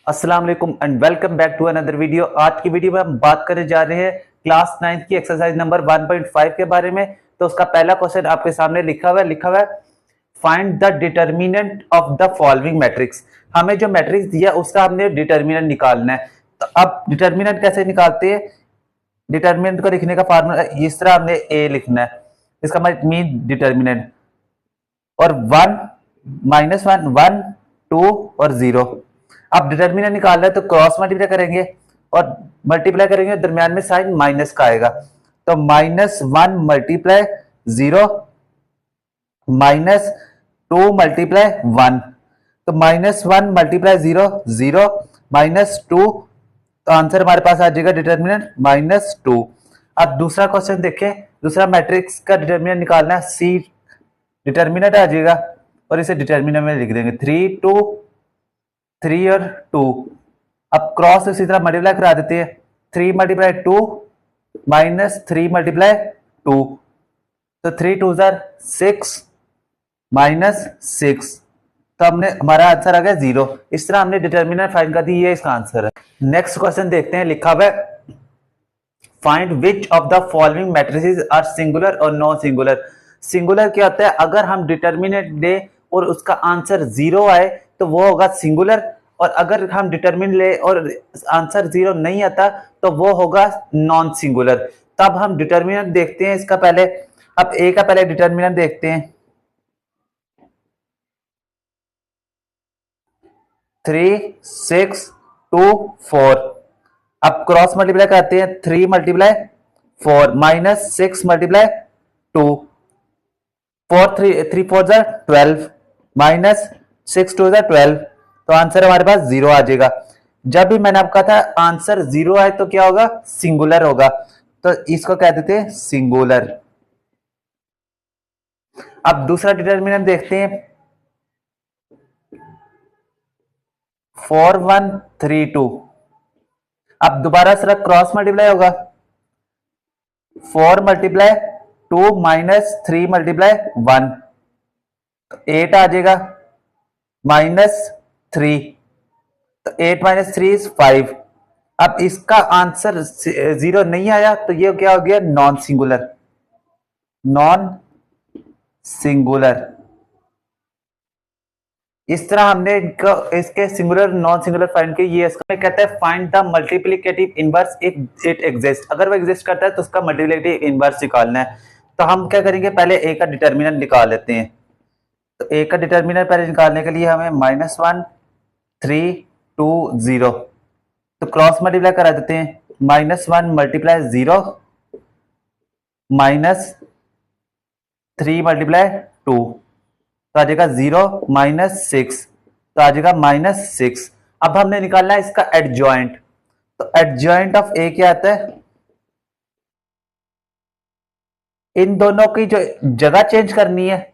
अस्सलाम वालेकुम and welcome back to another video. आज की वीडियो में हम बात करने जा रहे हैं क्लास 9 की एक्सरसाइज नंबर 1.5 के बारे में। तो उसका पहला क्वेश्चन आपके सामने लिखा हुआ है find the determinant of the following matrix. हमें जो मैट्रिक्स दिया उसका हमने डिटर्मिनेंट निकालना है। तो अब डिटर्मिनेंट कैसे निकालते हैं? डिटर्मिनेंट को लिखने का फार्मूला इस तरह, हमने ए लिखना है, इसका मीन डिटर्मिनेंट, और 1 -1 1 2 और 0। अब डिटर्मिनेंट निकालना है तो क्रॉस मल्टीप्लाई करेंगे और मल्टीप्लाई करेंगे, दरमियान में साइन माइनस का आएगा। तो -1 मल्टीप्लाई 0 -2 मल्टीप्लाई 1, तो -1 मल्टीप्लाई 0 0 -2, तो आंसर हमारे पास आ जाएगा डिटर्मिनेंट -2। अब दूसरा क्वेश्चन देखें, दूसरा मैट्रिक्स का डिटर्मिनेंट निकालना है, सी डिटर्मिनेंट आ जाएगा और इसे डिटर्मिनेंट में लिख देंगे 3 2 3 और 2। अब क्रॉस इसी तरह मल्टीप्लाई करा देते हैं, 3 मल्टीप्लाई 2 -3 मल्टीप्लाई 2, तो 3 2 6 -6, तो हमने हमारा आंसर आ गया 0। इस तरह हमने डिटर्मिनेंट फाइंड कर दी, ये इसका आंसर है। नेक्स्ट क्वेश्चन देखते हैं, लिखा हुआ है find which of the following matrices are singular और नॉन सिंगुलर। सिंगुलर क्या होता है? अगर हम डिटर्मिनेंट ले और उसका आंसर 0 आए तो वो होगा सिंगुलर, और अगर हम डिटर्मिनेंट ले और आंसर 0 नहीं आता तो वो होगा नॉन सिंगुलर। तब हम डिटर्मिनेंट देखते हैं इसका पहले। अब ए का पहले डिटर्मिनेंट देखते हैं, 3 6 2 4। अब क्रॉस मल्टीप्लाई करते हैं, 3 मल्टीप्लाई 4 -6 मल्टीप्लाई 2, 4 3 4 12 -6 2 12, तो आंसर हमारे पास 0 आ जाएगा। जब भी मैंने आपका था आंसर 0 आए तो क्या होगा? सिंगुलर होगा, तो इसको कह देते हैं सिंगुलर। अब दूसरा डिटर्मिनेंट देखते हैं, 4 1 3 2। अब दोबारा सिर्फ क्रॉस मल्टीप्लाई होगा, 4 मल्टीप्लाई 2 -3 मल्टीप्लाई 1, 8 आ जाएगा -3, तो 8 -3 इज 5। अब इसका आंसर 0 नहीं आया तो ये क्या हो गया? Non singular. Non singular. इस तरह हमने इसके सिंगुलर नॉन सिंगुलर फाइंड किया। ये इसका कहता है find the multiplicative inverse if it exist. अगर वो एग्जिस्ट करता है तो उसका मल्टीप्लिकेटिव इनवर्स निकालना है। तो हम क्या करेंगे, पहले ए का डिटर्मिनेंट निकाल लेते हैं। तो ए का डिटर्मिनेंट पहले निकालने के लिए हमें -1 3 2 0, तो क्रॉस मल्टीप्लाई करा देते हैं, -1 मल्टीप्लाई 0 -3 मल्टीप्लाई 2, तो आ जाएगा 0 -6, तो आ जाएगा -6। अब हमने निकालना है इसका एडजॉइंट। तो एडजॉइंट ऑफ ए क्या आता है? इन दोनों की जो जगह चेंज करनी है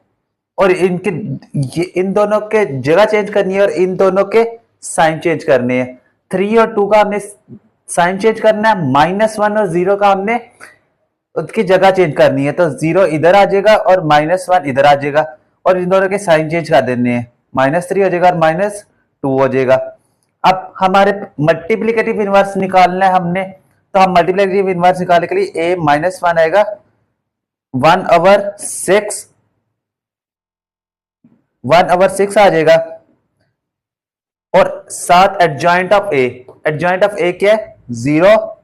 और इन दोनों के जगह चेंज करनी है और इन दोनों के साइन चेंज करने हैं। 3 और 2 का हमने साइन चेंज करना है, -1 और 0 का हमने उसकी जगह चेंज करनी है। तो 0 इधर आ जाएगा और -1 इधर आ जाएगा, और इन दोनों के साइन चेंज कर देने हैं, -3 हो जाएगा और -2 हो जाएगा। अब हमारे मल्टीप्लिकेटिव इनवर्स निकालना है हमने, तो हम मल्टीप्लिकेटिव इनवर्स निकालने के लिए a -1 आएगा 1/6, 1/6 आ जाएगा, और साथ adjoint of A. Adjoint of A क्या है? 0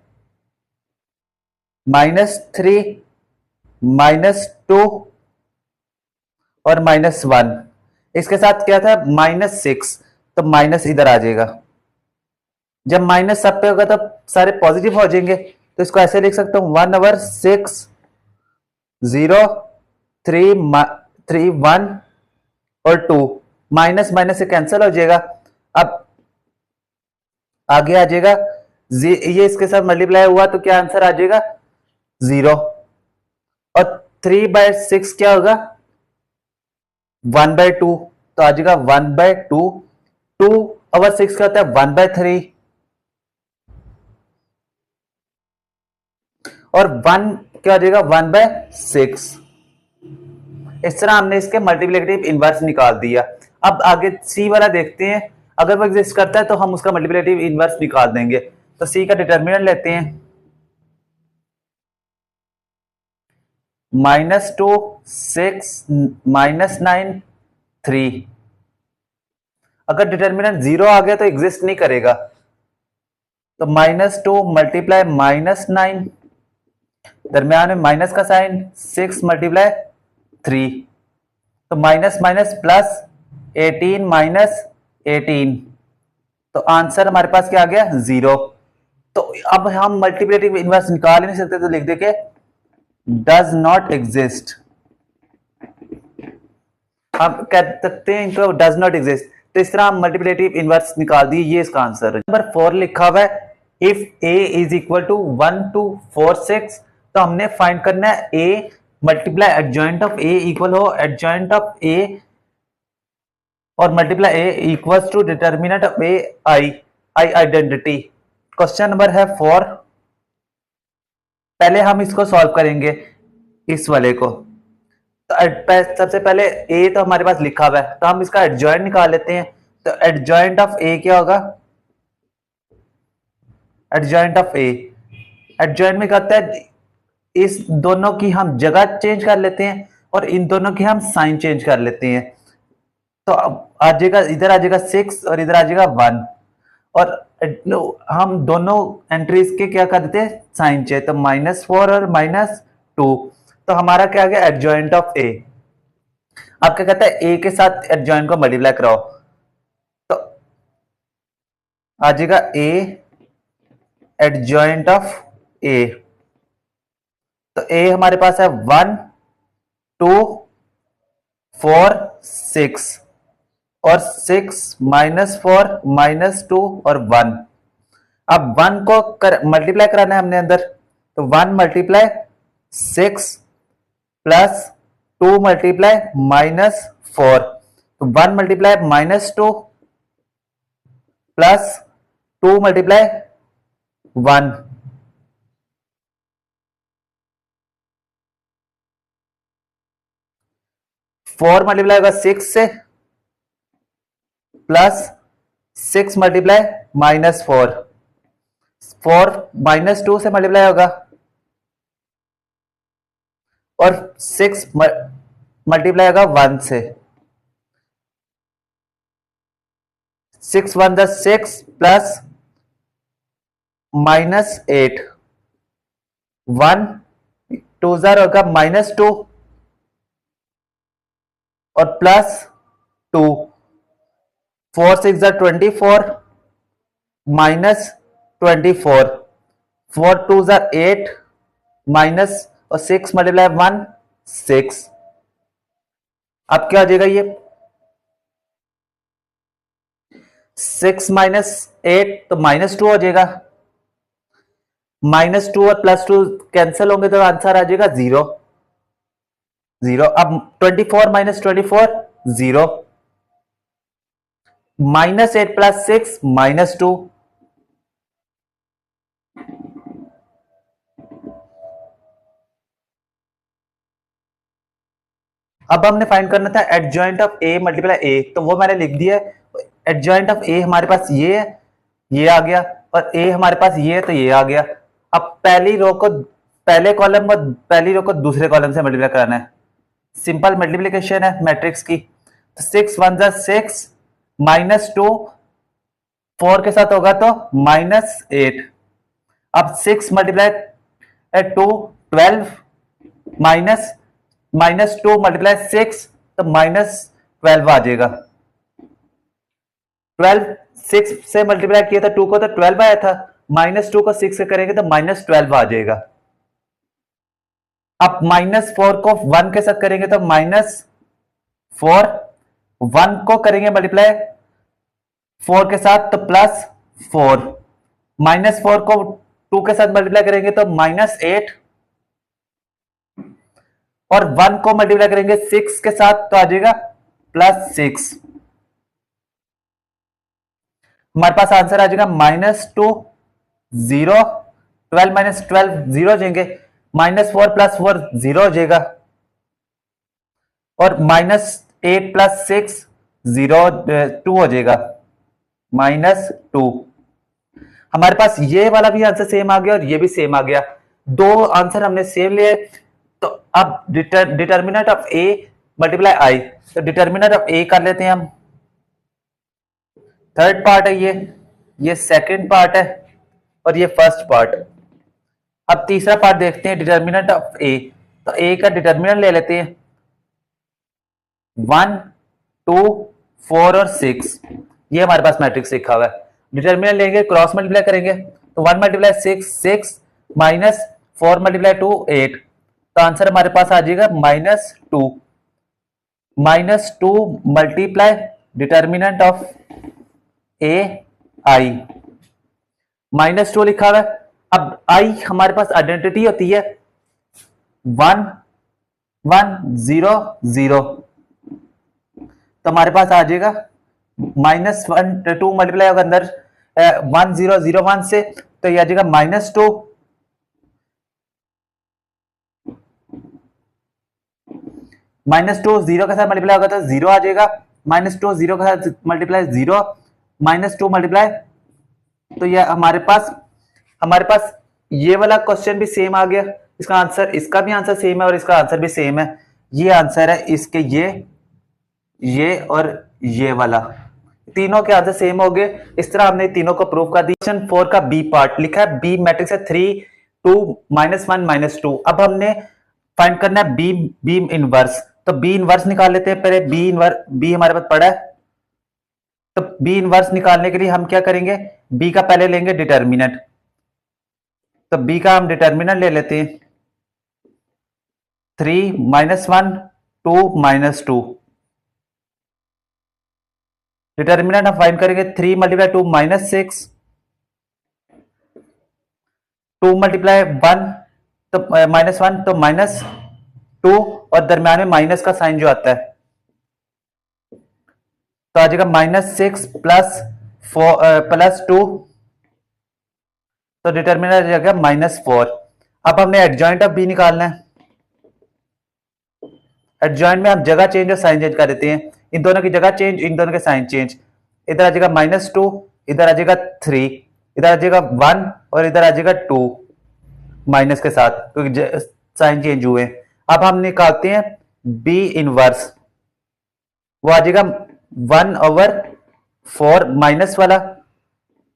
-3 -2 और -1। इसके साथ क्या था? -6, तो माइनस इधर आ जाएगा। जब माइनस सब पे होगा तो सारे पॉजिटिव हो जाएंगे, तो इसको ऐसे लिख सकता हूं 1/6 0 3 3 1 और 2, माइनस माइनस से कैंसिल हो जाएगा। अब आगे आ जाएगा, ये इसके साथ मल्टीप्लाई हुआ तो क्या आंसर आ जाएगा? 0, और 3/6 क्या होगा? 1/2, तो आ जाएगा 1/2। 2/6 क्या होता है? 1/3, और 1 क्या हो जाएगा? 1/6। इस तरह हमने इसके मल्टीप्लिकेटिव इनवर्स निकाल दिया। अब आगे सी वाला देखते हैं। अगर वो एग्जिस्ट करता है तो हम उसका मल्टीप्लिकेटिव इनवर्स निकाल देंगे। तो सी का डिटर्मिनेंट लेते हैं, -2 6 -9 3। अगर डिटर्मिनेंट 0 आ गया तो एग्जिस्ट नहीं करेगा। तो -2 मल्टीप्लाई -9, दरमियान में माइनस का साइन, 6 मल्टीप्लाई 3, तो माइनस माइनस प्लस 18 माइनस 18, तो आंसर हमारे पास क्या आ गया 0। तो अब हम मल्टीप्लिकेटिव इनवर्स निकाल ही नहीं सकते, तो लिख दे के डज नॉट एग्जिस्ट। हम कह सकते हैं इनको डज नॉट एग्जिस्ट। तो इस तरह हम मल्टीप्लिकेटिव इनवर्स निकाल दिए, ये इसका आंसर है। नंबर 4 लिखा हुआ है if a is equal to 1 2 4 6, तो हमने फाइंड करना है a multiply adjoint of a equal हो एडजॉइंट ऑफ a और multiply a equals to determinant of a i identity. Question number है 4। पहले हम इसको सॉल्व करेंगे इस वाले को। तो सबसे पहले a तो हमारे पास लिखा हुआ है, तो हम इसका एडजॉइंट निकाल लेते हैं। तो एडजॉइंट ऑफ a क्या होगा, एडजॉइंट ऑफ a, एडजॉइंट में कहता है इस दोनों की हम जगह चेंज कर लेते हैं और इन दोनों की हम साइन चेंज कर लेते हैं। तो अब आ जाएगा, इधर आ जाएगा 6 और इधर आ जाएगा 1, और हम दोनों एंट्रीज के क्या कर देते हैं साइन चेंज, तो -4 और -2। तो हमारा क्या आ गया एडजॉइंट ऑफ a। अब क्या कहता है a के साथ एडजॉइंट को मल्टीप्लाई कराओ, तो आ जाएगा a एडजॉइंट ऑफ a। तो a हमारे पास है 1 2 4 6 और 6 -4 -2 और 1। अब 1 को मल्टीप्लाई कराना है हमने अंदर, तो 1 मल्टीप्लाई 6 प्लस 2 मल्टीप्लाई -4, तो 1 मल्टीप्लाई -2 प्लस 2 मल्टीप्लाई 1, 4 मल्टीप्लाई होगा 6 से प्लस 6 मल्टीप्लाई -4, 4 -2 से मल्टीप्लाई होगा और 6 मल्टीप्लाई होगा 1 से, 6 1 6 प्लस -8, 1 2 होगा -2 और प्लस 2, 4 6 24 -24, 4 2 8 माइनस और 6 मल्टीप्लाई 1 6। अब क्या हो जाएगा ये 6 -8 तो -2 हो जाएगा, -2 और +2 कैंसिल होंगे तो आंसर आ जाएगा 0 0। अब 24 -24 0, -8 + 6 -2। अब हमने फाइंड करना था adjoint of a multiply a, तो वो मैंने लिख दिया। एडजॉइंट ऑफ a हमारे पास ये है, ये आ गया, और a हमारे पास ये है तो ये आ गया। अब पहली रो को पहले कॉलम को पहली रो को दूसरे कॉलम से मल्टीप्लाई कराना है, सिंपल मल्टीप्लिकेशन है मैट्रिक्स की। तो 6 1 6 -2 4 के साथ होगा तो -8। अब 6 मल्टीप्लाई 2 12 -2 मल्टीप्लाई 6 तो -12 आ जाएगा। 12 6 से मल्टीप्लाई किया था 2 को तो 12 आया था, -2 को 6 से करेंगे तो -12 आ जाएगा। अब -4 को 1 के साथ करेंगे तो -4, 1 को करेंगे मल्टीप्लाई 4 के साथ तो +4, -4 को 2 के साथ मल्टीप्लाई करेंगे तो -8, और 1 को मल्टीप्लाई करेंगे 6 के साथ तो आ जाएगा +6। हमारे पास आंसर आ जाएगा -2 0, 12 -12 0 हो जाएंगे, -4 + 4 0 हो जाएगा, और -8 + 6 0 2 हो जाएगा। -2। हमारे पास ये वाला भी आंसर सेम आ गया और ये भी सेम आ गया, दो आंसर हमने सेम लिए। तो अब डिटर्मिनेंट ऑफ ए मल्टीप्लाई आई, तो डिटर्मिनेंट ऑफ ए कर लेते हैं हम, थर्ड पार्ट है ये सेकंड पार्ट है और ये फर्स्ट पार्ट। अब तीसरा पार्ट देखते हैं, डिटर्मिनेंट ऑफ ए। तो ए का डिटर्मिनेंट ले लेते हैं, 1 2 4 और 6, ये हमारे पास मैट्रिक्स लिखा हुआ है। डिटर्मिनेंट लेंगे, क्रॉस मल्टीप्लाई करेंगे, तो 1 मल्टीप्लाई 6 6 माइनस 4 मल्टीप्लाई 2 8, तो आंसर हमारे पास आ जाएगा -2 मल्टीप्लाई डिटर्मिनेंट ऑफ ए आई, -2 लिखा हुआ है। अब आई हमारे पास आइडेंटिटी होती है 1 1 0 0, तो हमारे पास आ जाएगा -2 मल्टीप्लाई होगा अंदर 1 0 0 1 से, तो ये आ जाएगा -2 -2 0 के साथ मल्टीप्लाई होगा तो 0 आ जाएगा, -2 0 के साथ मल्टीप्लाई 0 -2 मल्टीप्लाई, तो ये हमारे पास ये वाला क्वेश्चन भी सेम आ गया। इसका आंसर, इसका भी आंसर सेम है और इसका आंसर भी सेम है। ये आंसर है इसके, ये और ये वाला, तीनों के आंसर सेम हो गए। इस तरह हमने तीनों को प्रूव कर दिया। क्वेश्चन 4 का बी पार्ट लिखा है, बी मैट्रिक्स है 3 2 -1 -2। अब हमने फाइंड करना है बी इनवर्स, तो बी इनवर्स निकाल लेते हैं पहले। बी हमारे पास पड़ा है, तो बी इनवर्स निकालने के लिए हम क्या करेंगे, बी का पहले लेंगे डिटर्मिनेंट, तो बी का हम डिटर्मिनेंट ले लेते हैं 3 -1 2 -2। डिटर्मिनेंट हम फाइंड करेंगे 3 मल्टीप्लाई 2 -6, 2 मल्टीप्लाई 1 तो -1 तो -2 और दरम्यान में माइनस का साइन जो आता है, तो आ जाएगा -6 +2, तो डिटर्मिनेंट आ जाएगा -4। अब हमने एडजॉइंट ऑफ बी निकालना है। एडजॉइंट में हम जगह चेंज और साइन चेंज कर देते हैं, इन दोनों की जगह चेंज, इन दोनों के साइन चेंज। इधर आ जाएगा -2, इधर आ जाएगा 3, इधर आ जाएगा 1 और इधर आ जाएगा 2 माइनस के साथ, क्योंकि साइन चेंज हुए। अब हम निकालते हैं बी इनवर्स, वो आ जाएगा 1/4 माइनस वाला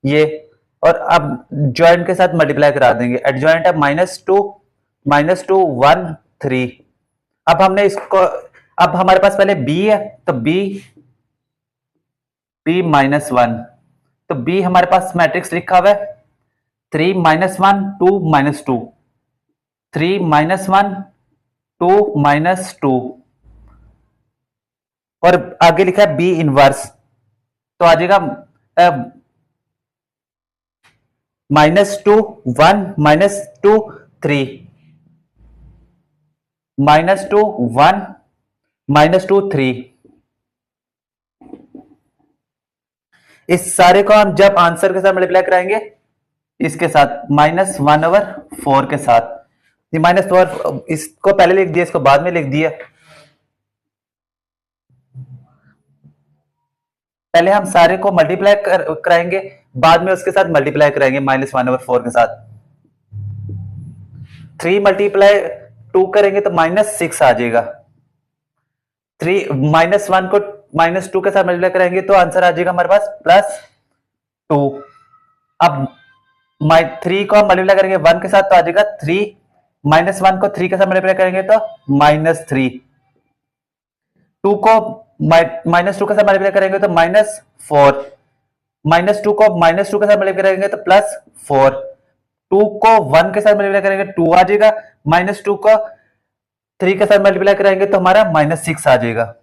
ये, और अब जॉइंट के साथ मल्टीप्लाई करा देंगे। एडजॉइंट है -2 1 3। अब हमने इसको, अब हमारे पास पहले b है, तो b -1, तो b हमारे पास मैट्रिक्स लिखा हुआ है 3 -1 2 -2, 3 -1 2 -2, और आगे लिखा है b इनवर्स, तो आ जाएगा -2 1 -2 3 -2 1 -2 3। इस सारे को हम जब आंसर के साथ मल्टीप्लाई कराएंगे, इसके साथ -1/4 के साथ, ये -4 इसको पहले लिख दिया, इसको बाद में लिख दिया। पहले हम सारे को मल्टीप्लाई कराएंगे, बाद में उसके साथ मल्टीप्लाई कराएंगे -1/4 के साथ। 3 मल्टीप्लाई 2 करेंगे तो -6 आ जाएगा। 1 को -2 के साथ मल्टीप्लाई करेंगे तो आंसर आ जाएगा हमारे पास +2। अब 3 को हम मल्टीप्लाई करेंगे 1 के साथ तो आ जाएगा 3, -1 को 3 के साथ मल्टीप्लाई करेंगे तो -3, 2 को -2 के साथ मल्टीप्लाई करेंगे तो -4, -2 को -2 के साथ मल्टीप्लाई करेंगे तो +4, 2 को 1 के साथ मल्टीप्लाई करेंगे 2 आ जाएगा, -2 को 3 के साथ मल्टीप्लाई करेंगे तो हमारा -6 आ जाएगा।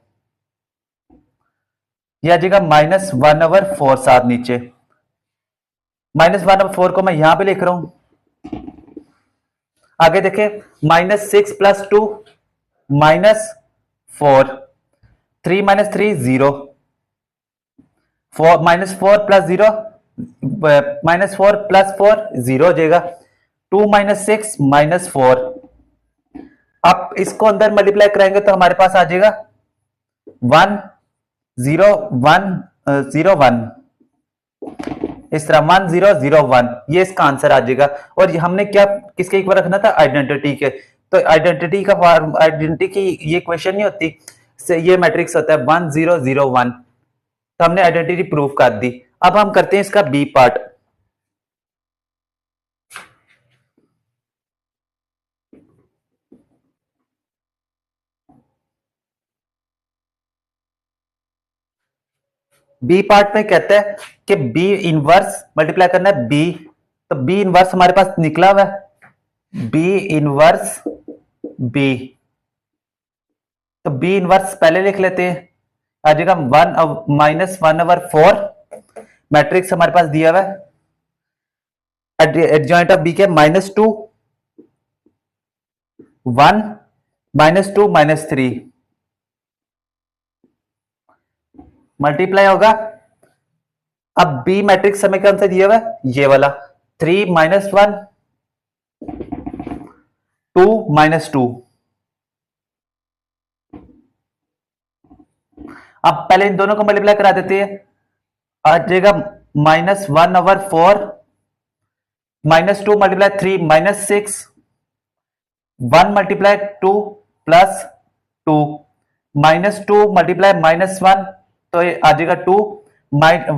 यह आ जाएगा -1/4 साथ नीचे। -1/4 को मैं यहां पे लिख रहा हूं। आगे देखें, -6 + 2 -4, 3 - 3 0, 4 -4 + 0 -4 + 4 0 हो जाएगा, 2 - 6 -4। अब इसको अंदर मल्टीप्लाई कराएंगे तो हमारे पास आ जाएगा 1 0 1 0 1, इस तरह 1001 ये इसका आंसर आ जाएगा। और हमने क्या किसके इक्वल रखना था, आइडेंटिटी के। तो आइडेंटिटी का फॉर्म, आइडेंटिटी की ये क्वेश्चन नहीं होती, से ये मैट्रिक्स होता है 1001। तो हमने आइडेंटिटी प्रूव कर दी। अब हम करते हैं इसका बी पार्ट। बी पार्ट में कहता है कि बी इनवर्स मल्टीप्लाई करना है बी। तो बी इनवर्स हमारे पास निकला हुआ है, बी इनवर्स बी। तो बी इनवर्स पहले लिख लेते हैं, आ जाएगा -1/4। मैट्रिक्स हमारे पास दिया हुआ है, एडजॉइंट ऑफ बी के -2 1 -2 -3 मल्टीप्लाई होगा। अब बी मैट्रिक्स हमें कौन सा दिया हुआ है, ये वाला 3 -1 2 -2। अब पहले इन दोनों को मल्टीप्लाई करा देते हैं, आ जाएगा -1/4 -2 × 3 -6 1 × 2 +2 -2 × -1 तो ये आ जाएगा 2 1 ×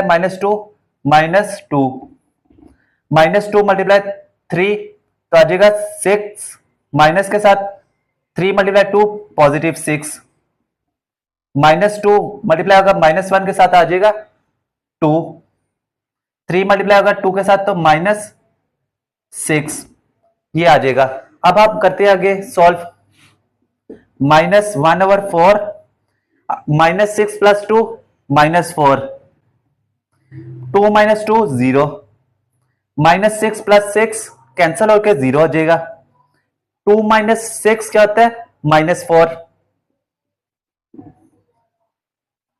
-2 -2 -2 × 3 तो आ जाएगा 6 माइनस के साथ 3 × 2 +6 -2 मल्टीप्लाई होगा -1 के साथ आ जाएगा 2 3 मल्टीप्लाई होगा 2 के साथ तो -6 ये आ जाएगा। अब आप करते हैं आगे सॉल्व। -1/4 -6 + 2 -4 2 - 2 0 -6 + 6 कैंसिल होकर 0 हो जाएगा। 2 - 6 क्या होता है, -4।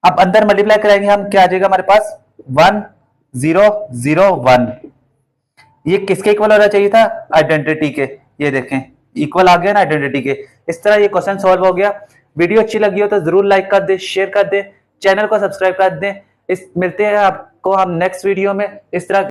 अब अंदर मल्टीप्लाई कराएंगे हम, क्या आ जाएगा हमारे पास 1001। ये किसके इक्वल होना चाहिए था, आइडेंटिटी के। ये देखें इक्वल आ गया ना आइडेंटिटी के। इस तरह ये क्वेश्चन सॉल्व हो गया। वीडियो अच्छी लगी हो तो जरूर लाइक कर दे, शेयर कर दे, चैनल को सब्सक्राइब कर दें। इस मिलते हैं आपको हम नेक्स्ट वीडियो में। इस तरह